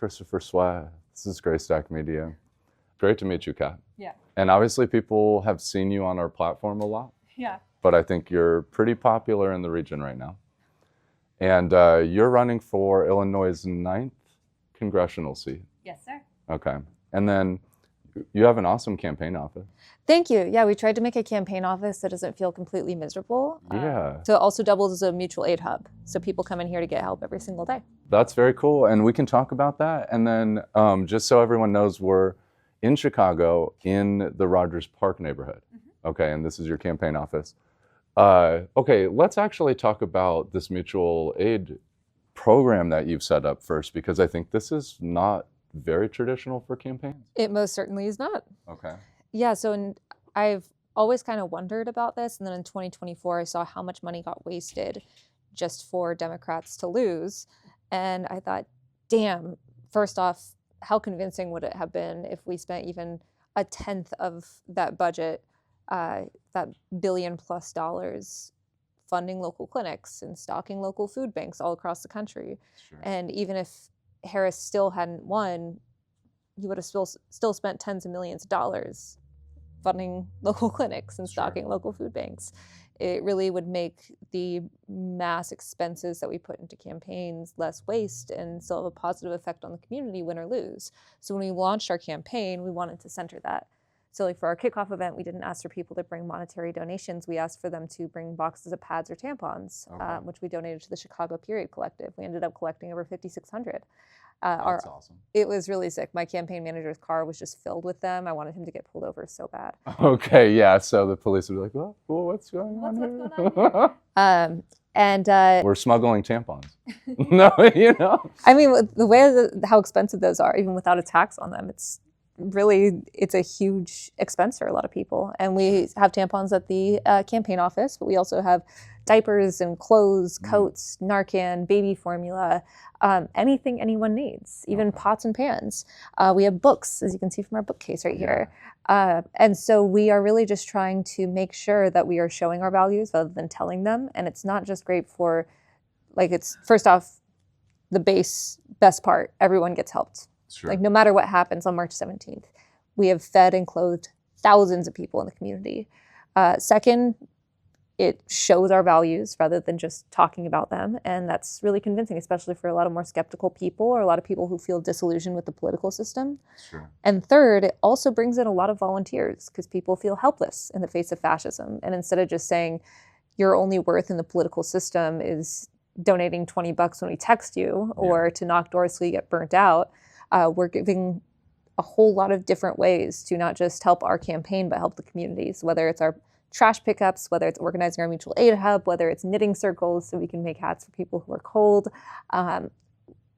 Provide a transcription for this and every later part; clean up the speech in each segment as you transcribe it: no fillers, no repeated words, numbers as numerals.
Christopher Sweat. This is Gray Stack Media. Great to meet you, Kat. Yeah. And obviously people have seen you on our platform a lot. Yeah. But I think you're pretty popular in the region right now. And you're running for Illinois' 9th congressional seat. Yes, sir. Okay. And then you have an awesome campaign office. Thank you. Yeah, we tried to make a campaign office that doesn't feel completely miserable. Yeah. So it also doubles as a mutual aid hub. So people come in here to get help every single day. That's very cool. And we can talk about that. And then just so everyone knows, we're in Chicago in the Rogers Park neighborhood. Mm-hmm. Okay. And this is your campaign office. Okay, let's actually talk about this mutual aid program that you've set up first, because I think this is not very traditional for campaigns. It most certainly is not. Okay. Yeah, so I've always kind of wondered about this. And then in 2024, I saw how much money got wasted just for Democrats to lose. And I thought, damn, first off, how convincing would it have been if we spent even a tenth of that budget, that $1 billion+ funding local clinics and stocking local food banks all across the country. Sure. And even if Harris still hadn't won, he would have still spent tens of millions of dollars funding local clinics and stocking Sure. local food banks. It really would make the mass expenses that we put into campaigns less waste and still have a positive effect on the community, win or lose. So when we launched our campaign, we wanted to center that. So like for our kickoff event, we didn't ask for people to bring monetary donations. We asked for them to bring boxes of pads or tampons, Okay. which we donated to the Chicago Period Collective. We ended up collecting over 5,600. That's awesome. It was really sick. My campaign manager's car was just filled with them. I wanted him to get pulled over so bad. Okay, yeah, so the police would be like, well, what's going on here? We're smuggling tampons. No, you know? I mean, the way how expensive those are, even without a tax on them, it's a huge expense for a lot of people. And we have tampons at the campaign office, but we also have diapers and clothes, coats, Narcan, baby formula, anything anyone needs, even pots and pans. We have books, as you can see from our bookcase right here. And so we are really just trying to make sure that we are showing our values rather than telling them. And it's not just great for, like, it's first off, the best part, everyone gets helped. Sure. Like no matter what happens on March 17th, we have fed and clothed thousands of people in the community. Second, it shows our values rather than just talking about them. And that's really convincing, especially for a lot of more skeptical people or a lot of people who feel disillusioned with the political system. Sure. And third, it also brings in a lot of volunteers because people feel helpless in the face of fascism. And instead of just saying your only worth in the political system is donating $20 when we text you or to knock doors so you get burnt out, we're giving a whole lot of different ways to not just help our campaign, but help the communities, whether it's our trash pickups, whether it's organizing our mutual aid hub, whether it's knitting circles so we can make hats for people who are cold.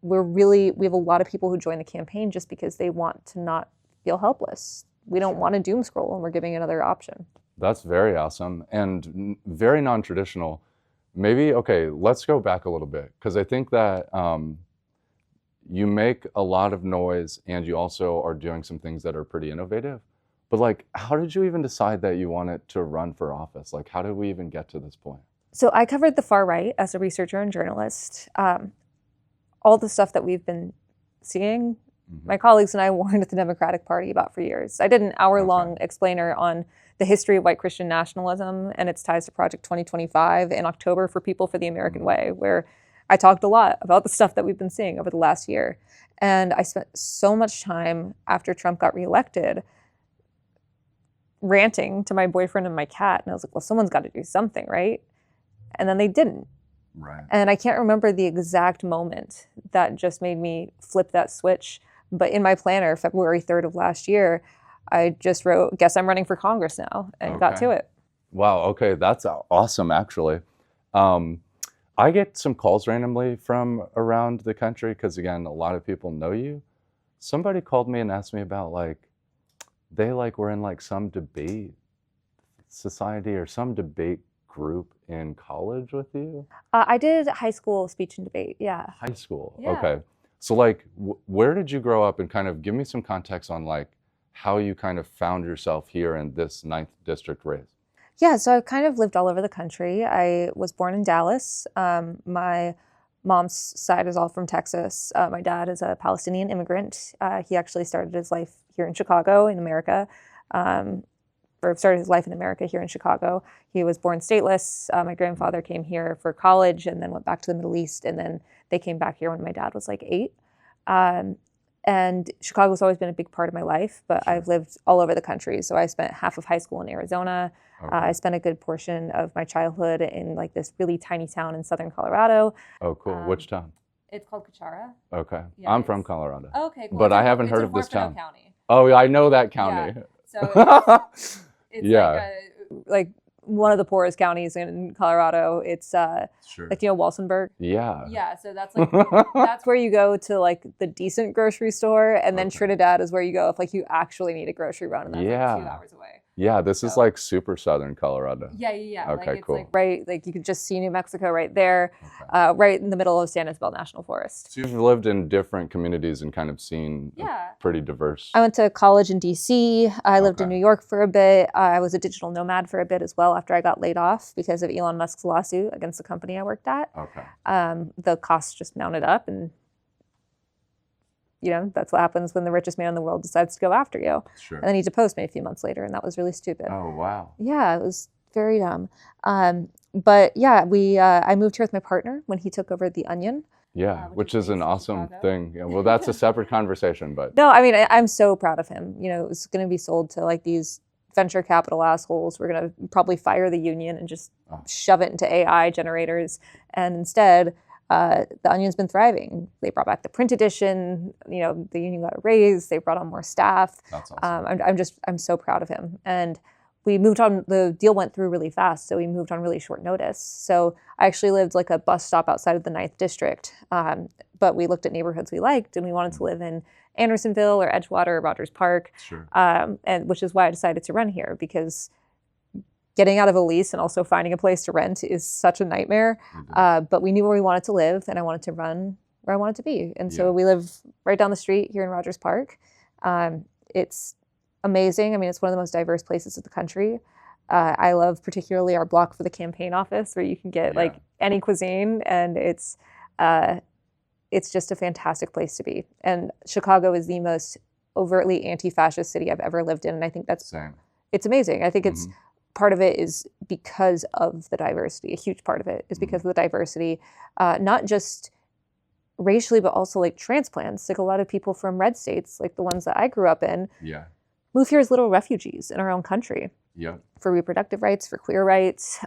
We have a lot of people who join the campaign just because they want to not feel helpless. We don't want to doom scroll, and we're giving another option. That's very awesome and very non-traditional. Maybe, okay, let's go back a little bit, because I think that you make a lot of noise and you also are doing some things that are pretty innovative. But like, how did you even decide that you wanted to run for office? Like, how did we even get to this point? So I covered the far right as a researcher and journalist. All the stuff that we've been seeing, my colleagues and I warned the Democratic Party about for years. I did an hour-long explainer on the history of white Christian nationalism and its ties to Project 2025 in October for People for the American Way, where I talked a lot about the stuff that we've been seeing over the last year. And I spent so much time after Trump got reelected ranting to my boyfriend and my cat. And I was like, well, someone's got to do something, right? And then they didn't. Right. And I can't remember the exact moment that just made me flip that switch. But in my planner, February 3rd of last year, I just wrote, guess I'm running for Congress now, and got to it. Wow, okay, that's awesome, actually. I get some calls randomly from around the country because, again, a lot of people know you. Somebody called me and asked me about, like, they were in like some debate society or some debate group in college with you. I did high school speech and debate, yeah. High school, Yeah. okay. So like, where did you grow up, and kind of give me some context on like how you kind of found yourself here in this 9th district race? Yeah, so I've kind of lived all over the country. I was born in Dallas. My mom's side is all from Texas. My dad is a Palestinian immigrant. He actually started his life here in Chicago, in America. Or started his life in America here in Chicago. He was born stateless. My grandfather came here for college and then went back to the Middle East. And then they came back here when my dad was like 8. And Chicago's always been a big part of my life, but Sure. I've lived all over the country. So I spent half of high school in Arizona. Okay. I spent a good portion of my childhood in like this really tiny town in southern Colorado. Oh, cool. Which town? It's called Cuchara. Okay. Yeah, I'm from Colorado. Okay, cool. But I haven't heard in of this Huerfano town. County. Oh, I know that county. Yeah. So it's Yeah. like one of the poorest counties in Colorado. It's Sure. like, Walsenburg. Yeah. Yeah, so that's like that's where you go to like the decent grocery store, and then Okay. Trinidad is where you go if like you actually need a grocery run, and that's Yeah. like 2 hours away. Yeah, this is So- like super southern Colorado. Yeah. Okay, like, it's cool. like right, like you could just see New Mexico right there, Okay. right in the middle of San Isabel National Forest. So you've lived in different communities and kind of seen a Yeah. pretty diverse. I went to college in DC. I lived in Okay. New York for a bit. I was a digital nomad for a bit as well after I got laid off because of Elon Musk's lawsuit against the company I worked at. Okay. The costs just mounted up, and that's what happens when the richest man in the world decides to go after you. Sure. And then he deposed me a few months later, and that was really stupid. Oh, wow. Yeah, it was very dumb. But yeah, I moved here with my partner when he took over The Onion. Yeah, which which is is an based in awesome Chicago. thing. Yeah, well, that's a separate conversation, but No, I mean, I'm so proud of him. It was going to be sold to like these venture capital assholes. We're going to probably fire the union and just Oh. shove it into AI generators. And instead, The Onion's been thriving. They brought back the print edition. The union got a raise. They brought on more staff. that's awesome. I'm so proud of him. And we moved on. The deal went through really fast, so we moved on really short notice. So I actually lived like a bus stop outside of the 9th District. But we looked at neighborhoods we liked, and we wanted to live in Andersonville or Edgewater or Rogers Park, Sure. and which is why I decided to run here, because getting out of a lease and also finding a place to rent is such a nightmare. But we knew where we wanted to live, and I wanted to run where I wanted to be. And so Yeah. we live right down the street here in Rogers Park. It's amazing. I mean, it's one of the most diverse places in the country. I love particularly our block for the campaign office, where you can get Yeah. like any cuisine, and it's just a fantastic place to be. And Chicago is the most overtly anti-fascist city I've ever lived in, and I think Same. it's amazing. I think it's Mhm. part of it is because of the diversity. A huge part of it is because of the diversity, not just racially, but also like transplants. Like a lot of people from red states, like the ones that I grew up in, Yeah. move here as little refugees in our own country Yep. for reproductive rights, for queer rights,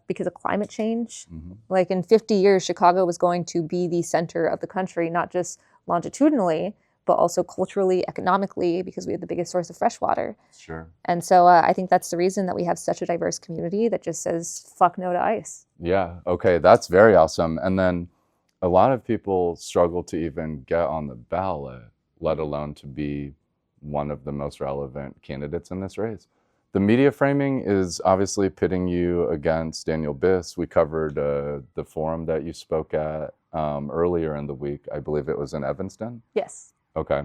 because of climate change. Mhm. Like in 50 years, Chicago was going to be the center of the country, not just longitudinally, but also culturally, economically, because we have the biggest source of fresh water. Sure. And so I think that's the reason that we have such a diverse community that just says fuck no to ICE. Yeah. Okay. That's very awesome. And then a lot of people struggle to even get on the ballot, let alone to be one of the most relevant candidates in this race. The media framing is obviously pitting you against Daniel Biss. We covered the forum that you spoke at earlier in the week. I believe it was in Evanston. Yes. Okay.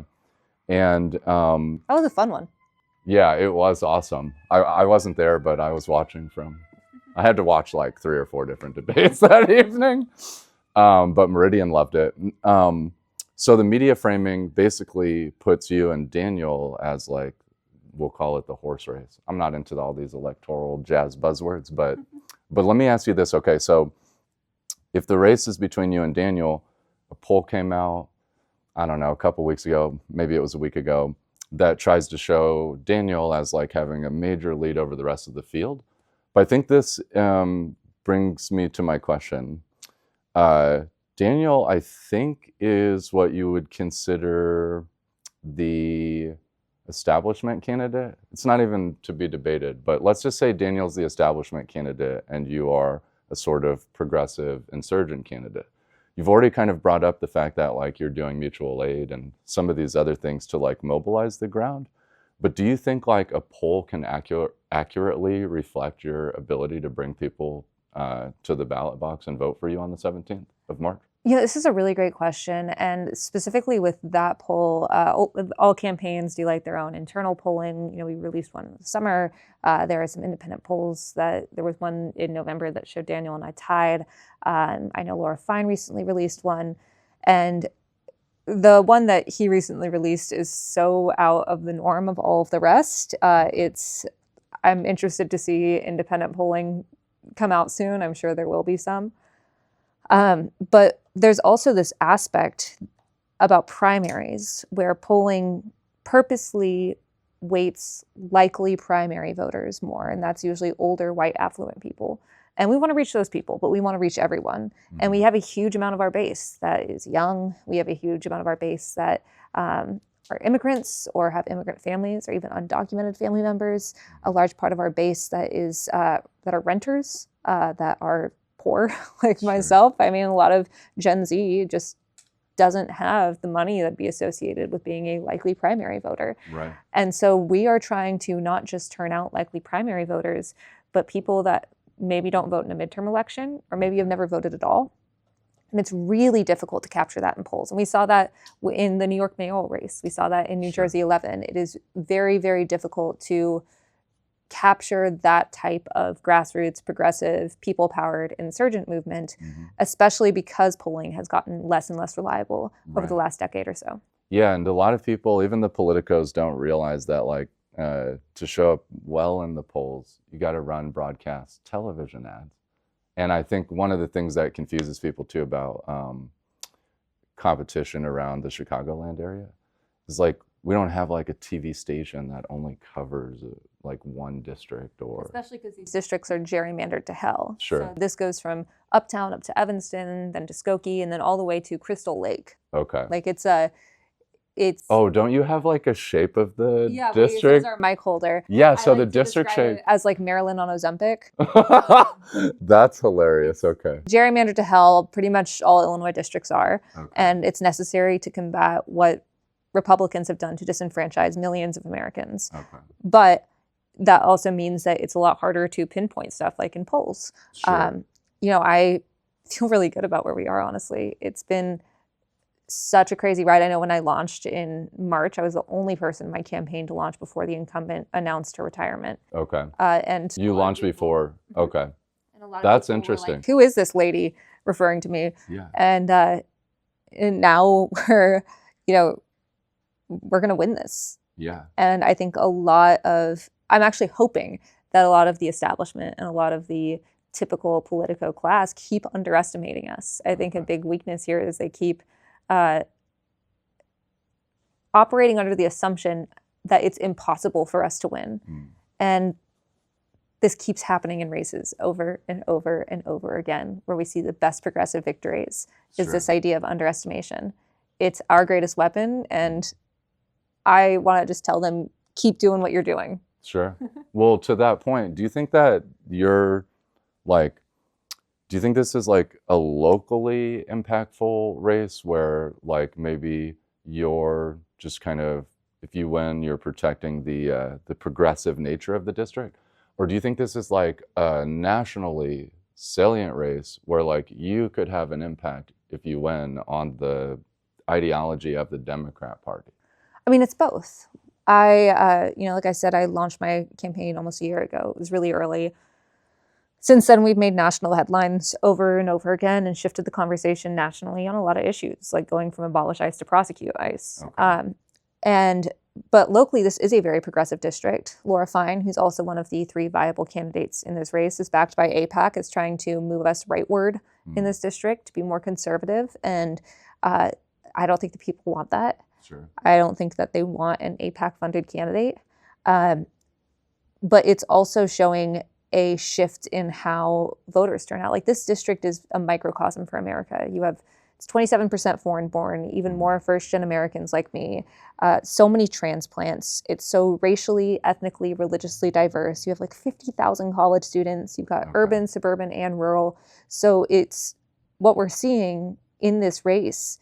And That was a fun one. yeah, it was awesome. I wasn't there, but I was watching I had to watch like 3 or 4 different debates that evening. But Meridian loved it. So the media framing basically puts you and Daniel as like, we'll call it the horse race. I'm not into all these electoral jazz buzzwords, but let me ask you this. Okay, so if the race is between you and Daniel, a poll came out, I don't know, a couple weeks ago, maybe it was a week ago, that tries to show Daniel as like having a major lead over the rest of the field. But I think this brings me to my question. Daniel, I think, is what you would consider the establishment candidate. It's not even to be debated, but let's just say Daniel's the establishment candidate and you are a sort of progressive insurgent candidate. You've already kind of brought up the fact that like you're doing mutual aid and some of these other things to like mobilize the ground. But do you think like a poll can accurately reflect your ability to bring people to the ballot box and vote for you on the 17th of March? Yeah, this is a really great question. And specifically with that poll, all campaigns do like their own internal polling. We released one in the summer. There are some independent polls there was one in November that showed Daniel and I tied. I know Laura Fine recently released one. And the one that he recently released is so out of the norm of all of the rest. I'm interested to see independent polling come out soon. I'm sure there will be some. But there's also this aspect about primaries where polling purposely weights likely primary voters more, and that's usually older, white, affluent people. And we want to reach those people, but we want to reach everyone. Mm-hmm. And we have a huge amount of our base that is young. We have a huge amount of our base that are immigrants or have immigrant families or even undocumented family members. A large part of our base that are renters, that are poor, like sure. myself. I mean, a lot of Gen Z just doesn't have the money that'd be associated with being a likely primary voter. Right. And so we are trying to not just turn out likely primary voters, but people that maybe don't vote in a midterm election or maybe have never voted at all. And it's really difficult to capture that in polls. And we saw that in the New York mayoral race. We saw that in New Jersey 11. It is very, very difficult to capture that type of grassroots, progressive, people-powered insurgent movement, especially because polling has gotten less and less reliable over the last decade or so. Yeah, and a lot of people, even the politicos, don't realize that to show up well in the polls, you got to run broadcast television ads. And I think one of the things that confuses people too about competition around the Chicagoland area is we don't have a TV station that only covers one district, or especially because these districts are gerrymandered to hell. Sure. So this goes from Uptown up to Evanston, then to Skokie, and then all the way to Crystal Lake. Okay. It's Oh, don't you have a shape of the district? Yeah, our mic holder. Yeah, so the district shape as Maryland on Ozempic. That's hilarious. Okay. Gerrymandered to hell, pretty much all Illinois districts are, okay. And it's necessary to combat what Republicans have done to disenfranchise millions of Americans. Okay. But that also means that it's a lot harder to pinpoint stuff like in polls. Sure. I feel really good about where we are, honestly. It's been such a crazy ride. I know when I launched in March, I was the only person in my campaign to launch before the incumbent announced her retirement. Okay. And you launched before. Okay. And that's interesting. Who is this lady referring to me? Yeah. And now we're going to win this. Yeah. And I think I'm actually hoping that a lot of the establishment and a lot of the typical politico class keep underestimating us. I think a big weakness here is they keep operating under the assumption that it's impossible for us to win. And this keeps happening in races over and over and over again, where we see the best progressive victories is this idea of underestimation. It's our greatest weapon, and I want to just tell them, keep doing what you're doing. Sure. Well, to that point, do you think that do you think this is a locally impactful race where maybe you're just kind of, if you win, you're protecting the progressive nature of the district? Or do you think this is a nationally salient race where you could have an impact if you win on the ideology of the Democrat Party? I mean, it's both. Like I said, I launched my campaign almost a year ago. It was really early. Since then, we've made national headlines over and over again and shifted the conversation nationally on a lot of issues, like going from abolish ICE to prosecute ICE. Okay. But locally, this is a very progressive district. Laura Fine, who's also one of the 3 viable candidates in this race, is backed by AIPAC, is trying to move us rightward in this district to be more conservative. And I don't think the people want that. Sure. I don't think that they want an AIPAC-funded candidate. But it's also showing a shift in how voters turn out. This district is a microcosm for America. It's 27% foreign-born, even more first-gen Americans like me. So many transplants. It's so racially, ethnically, religiously diverse. You have 50,000 college students. You've got urban, suburban, and rural. So it's what we're seeing in this race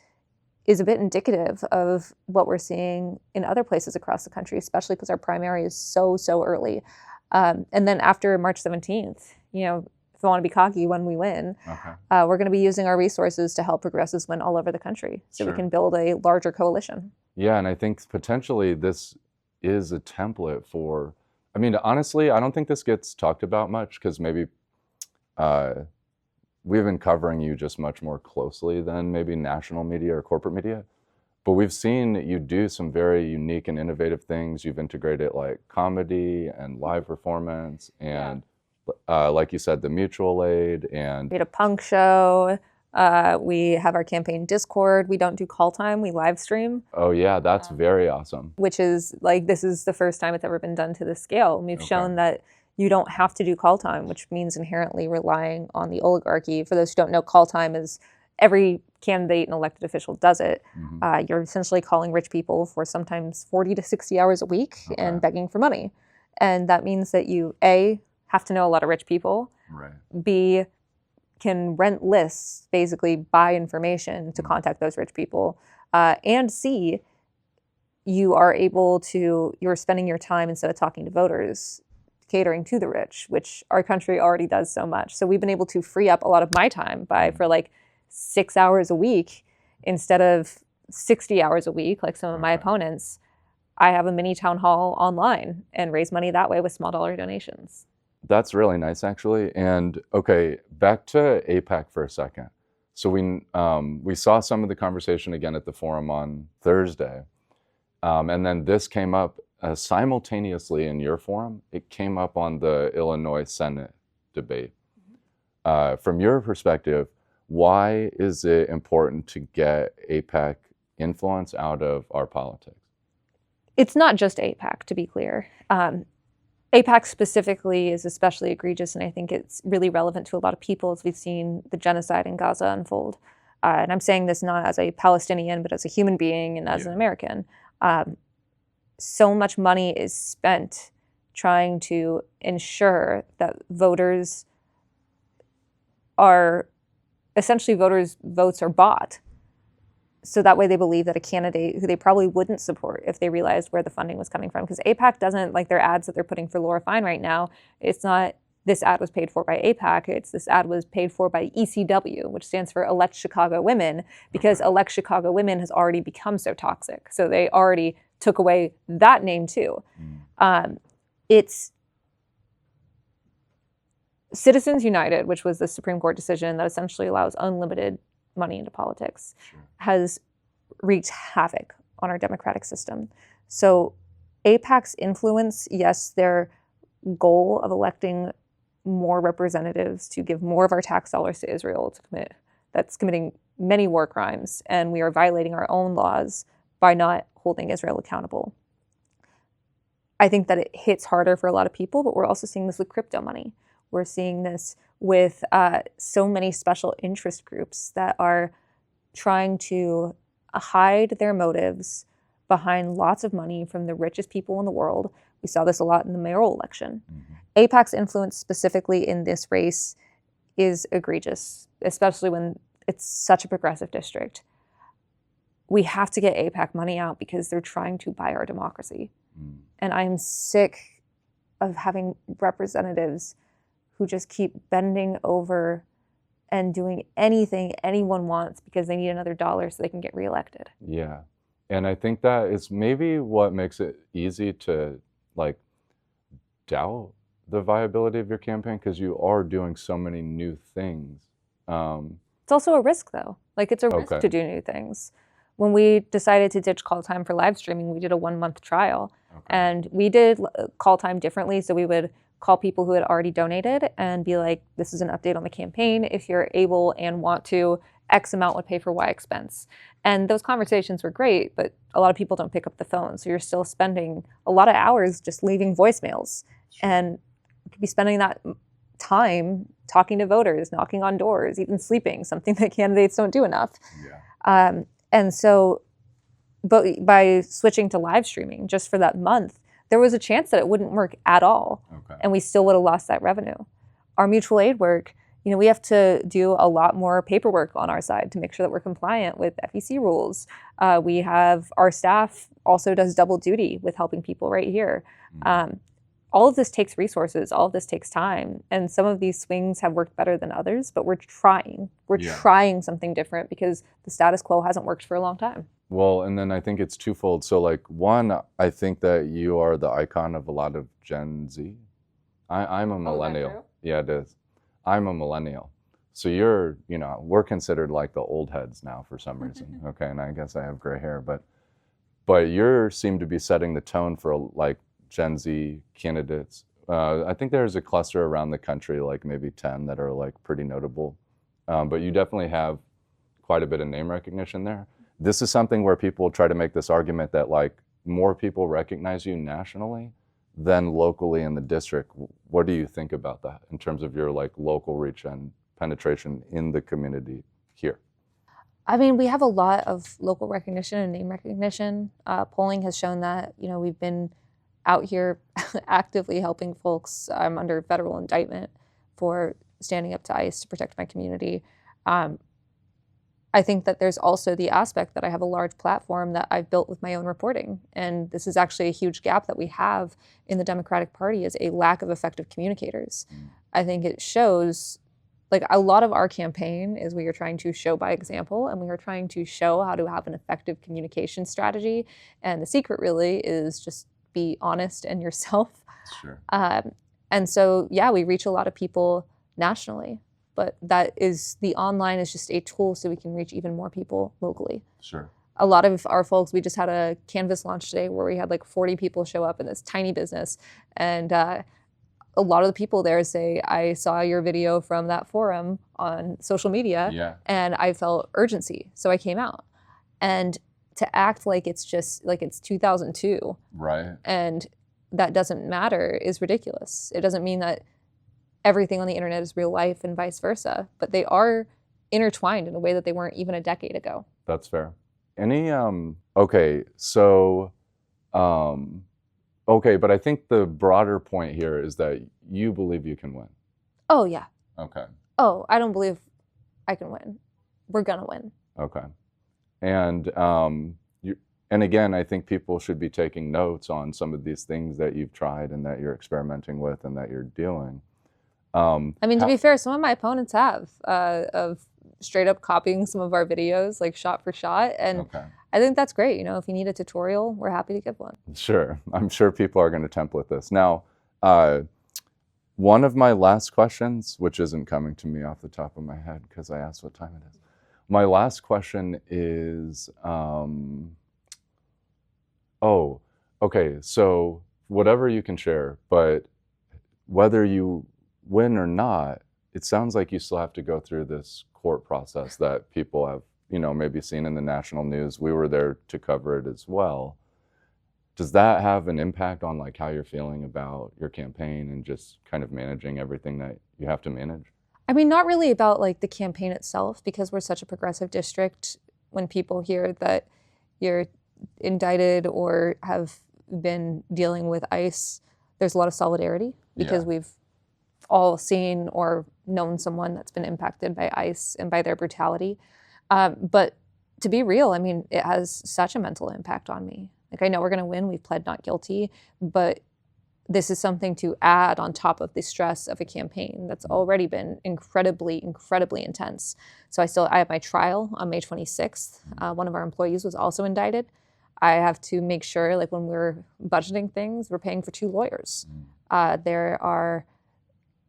is a bit indicative of what we're seeing in other places across the country, especially because our primary is so early. And then after March 17th, I want to be cocky, when we win, we're going to be using our resources to help progressives win all over the country so we can build a larger coalition. Yeah, and I think potentially this is a template for, I mean, honestly, I don't think this gets talked about much because maybe we've been covering you just much more closely than maybe national media or corporate media. But we've seen you do some very unique and innovative things. You've integrated like comedy and live performance and like you said, the mutual aid, and we had a punk show. We have our campaign Discord. We don't do call time, we live stream. Oh yeah, that's very awesome. Which is like, this is the first time it's ever been done to this scale. And we've shown that you don't have to do call time, which means inherently relying on the oligarchy. For those who don't know, call time is every candidate and elected official does it. You're essentially calling rich people for sometimes 40 to 60 hours a week and begging for money. And that means that you, A, have to know a lot of rich people, B, can rent lists, basically buy information to contact those rich people, and C, you are able to, you're spending your time instead of talking to voters, catering to the rich, which our country already does so much. So we've been able to free up a lot of my time for like 6 hours a week instead of 60 hours a week, like some of my opponents. I have a mini town hall online and raise money that way with small dollar donations. That's really nice, actually. And okay, back to AIPAC for a second. So we saw some of the conversation again at the forum on Thursday. And then this came up simultaneously in your forum. It came up on the Illinois Senate debate. From your perspective, why is it important to get AIPAC influence out of our politics? It's not just AIPAC, to be clear. AIPAC specifically is especially egregious, and I think it's really relevant to a lot of people as we've seen the genocide in Gaza unfold. And I'm saying this not as a Palestinian, but as a human being and as an American. So much money is spent trying to ensure that voters are, essentially voters' votes are bought. So that way they believe that a candidate who they probably wouldn't support if they realized where the funding was coming from. Because AIPAC doesn't, like their ads that they're putting for Laura Fine right now, it's not this ad was paid for by AIPAC, it's this ad was paid for by ECW, which stands for Elect Chicago Women, because Elect Chicago Women has already become so toxic. So they already took away that name too. It's Citizens United, which was the Supreme Court decision that essentially allows unlimited money into politics, has wreaked havoc on our democratic system. So AIPAC's influence, yes, their goal of electing more representatives to give more of our tax dollars to Israel that's committing many war crimes, and we are violating our own laws by not holding Israel accountable. I think that it hits harder for a lot of people, but we're also seeing this with crypto money. We're seeing this with so many special interest groups that are trying to hide their motives behind lots of money from the richest people in the world. We saw this a lot in the mayoral election. AIPAC's influence specifically in this race is egregious, especially when it's such a progressive district. We have to get AIPAC money out because they're trying to buy our democracy. And I'm sick of having representatives who just keep bending over and doing anything anyone wants because they need another dollar so they can get reelected. Yeah. And I think that is maybe what makes it easy to like doubt the viability of your campaign, because you are doing so many new things. It's also a risk though. Like it's a risk to do new things. When we decided to ditch call time for live streaming, we did a 1-month trial and we did call time differently. So we would call people who had already donated and be like, this is an update on the campaign. If you're able and want to, X amount would pay for Y expense. And those conversations were great, but a lot of people don't pick up the phone. So you're still spending a lot of hours just leaving voicemails. And you could be spending that time talking to voters, knocking on doors, even sleeping, something that candidates don't do enough. And so, but by switching to live streaming just for that month, there was a chance that it wouldn't work at all. And we still would have lost that revenue. Our mutual aid work, you know, we have to do a lot more paperwork on our side to make sure that we're compliant with FEC rules. We have, our staff also does double duty with helping people right here. all of this takes resources, all of this takes time, and some of these swings have worked better than others, but we're trying. We're trying something different because the status quo hasn't worked for a long time. Well, and then I think it's twofold. So like one, I think that you are the icon of a lot of Gen Z. I'm a millennial. True? Yeah, it is. I'm a millennial. So you're, you know, we're considered like the old heads now for some reason. Okay, and I guess I have gray hair, but you seem to be setting the tone for like Gen Z candidates. I think there's a cluster around the country, like maybe 10 that are like pretty notable. But you definitely have quite a bit of name recognition there. This is something where people try to make this argument that like more people recognize you nationally than locally in the district. What do you think about that in terms of your like local reach and penetration in the community here? I mean, we have a lot of local recognition and name recognition. Polling has shown that, you know, we've been out here actively helping folks. I'm under federal indictment for standing up to ICE to protect my community. I think that there's also the aspect that I have a large platform that I've built with my own reporting. And this is actually a huge gap that we have in the Democratic Party, is a lack of effective communicators. I think it shows, like, a lot of our campaign is we are trying to show by example, and we are trying to show how to have an effective communication strategy. And the secret really is just be honest and yourself. Sure. And so, yeah, we reach a lot of people nationally. But that is, the online is just a tool so we can reach even more people locally. Sure. A lot of our folks, we just had a Canvas launch today where we had like 40 people show up in this tiny business. And a lot of the people there say, I saw your video from that forum on social media and I felt urgency. So I came out. And to act like it's just like it's 2002. Right. And that doesn't matter is ridiculous. It doesn't mean that everything on the internet is real life and vice versa, but they are intertwined in a way that they weren't even a decade ago. That's fair. Any, okay, so, okay, but I think the broader point here is that you believe you can win. Oh, yeah. Okay. Oh, I don't believe I can win. We're gonna win. Okay. And, and again, I think people should be taking notes on some of these things that you've tried and that you're experimenting with and that you're doing. I mean, to be fair, some of my opponents have of straight up copying some of our videos, like shot for shot. And I think that's great. You know, if you need a tutorial, we're happy to give one. Sure. I'm sure people are going to template this. Now, one of my last questions, which isn't coming to me off the top of my head because I asked what time it is. My last question is, okay, so whatever you can share, but whether you win or not, it sounds like you still have to go through this court process that people have, you know, maybe seen in the national news. We were there to cover it as well. Does that have an impact on like how you're feeling about your campaign and just kind of managing everything that you have to manage? I mean, not really about like the campaign itself, because we're such a progressive district. When people hear that you're indicted or have been dealing with ICE, there's a lot of solidarity because we've all seen or known someone that's been impacted by ICE and by their brutality. But to be real, I mean, it has such a mental impact on me. Like, I know we're gonna win, we've pled not guilty, but this is something to add on top of the stress of a campaign that's already been incredibly, incredibly intense. So I have my trial on May 26th. One of our employees was also indicted. I have to make sure, like, when we're budgeting things, we're paying for 2 lawyers.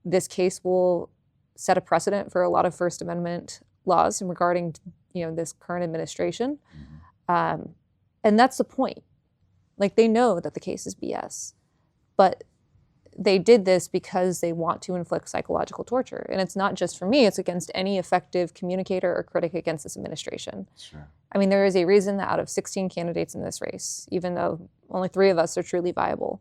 This case will set a precedent for a lot of First Amendment laws regarding, you know, this current administration. And that's the point. Like, they know that the case is BS, but they did this because they want to inflict psychological torture. And it's not just for me, it's against any effective communicator or critic against this administration. Sure. I mean, there is a reason that out of 16 candidates in this race, even though only 3 of us are truly viable,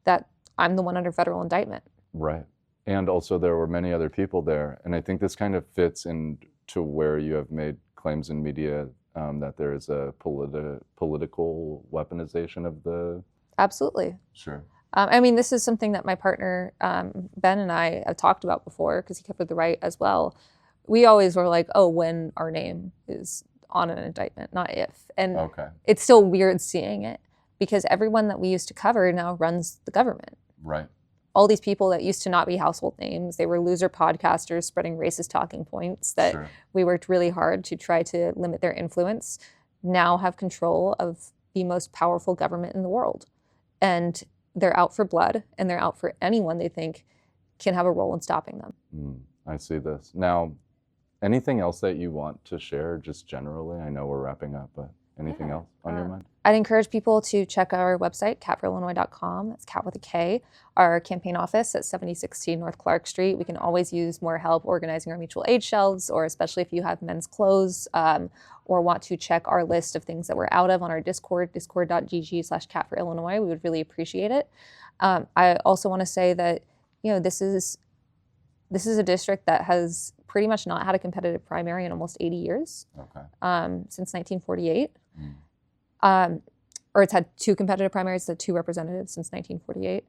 that I'm the one under federal indictment. Right. And also there were many other people there. And I think this kind of fits into where you have made claims in media that there is a political weaponization of the... Absolutely. Sure. I mean, this is something that my partner, Ben, and I have talked about before, because he covered the right as well. We always were like, oh, when our name is on an indictment, not if. And it's still weird seeing it, because everyone that we used to cover now runs the government. Right. all these people that used to not be household names. They were loser podcasters spreading racist talking points that Sure. we worked really hard to try to limit their influence, now have control of the most powerful government in the world. And they're out for blood, and they're out for anyone they think can have a role in stopping them. I see this. Now, anything else that you want to share just generally? I know we're wrapping up, but anything else on your mind? I'd encourage people to check our website, catforillinois.com. That's cat with a K. Our campaign office at 7016 North Clark Street. We can always use more help organizing our mutual aid shelves, or especially if you have men's clothes, or want to check our list of things that we're out of on our Discord, discord.gg/catforillinois. We would really appreciate it. I also want to say that, this is a district that has pretty much not had a competitive primary in almost 80 years. Okay. Since 1948. Or it's had 2 competitive primaries, so 2 representatives since 1948.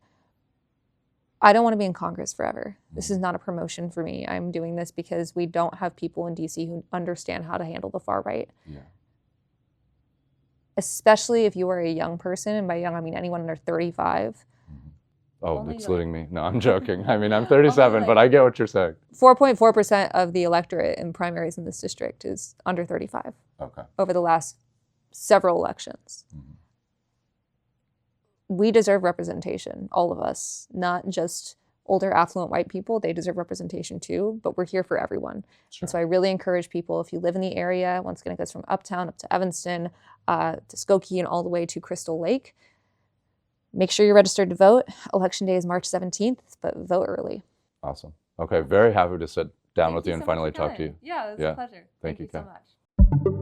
I don't want to be in Congress forever. This is not a promotion for me. I'm doing this because we don't have people in DC who understand how to handle the far right. Yeah. Especially if you are a young person, and by young I mean anyone under 35. Oh, Only excluding me. No, I'm joking. I mean, I'm 37, but I get what you're saying. 4.4% of the electorate in primaries in this district is under 35 Okay. over the last several elections. We deserve representation, all of us, not just older, affluent white people. They deserve representation too, but we're here for everyone. Sure. And so I really encourage people, if you live in the area, once again, it goes from Uptown up to Evanston, to Skokie, and all the way to Crystal Lake. Make sure you're registered to vote. Election day is March 17th, but vote early. Awesome. Okay, very happy to sit down with you and finally talk to you. Yeah, it was a pleasure. Thank you, so Kat. much.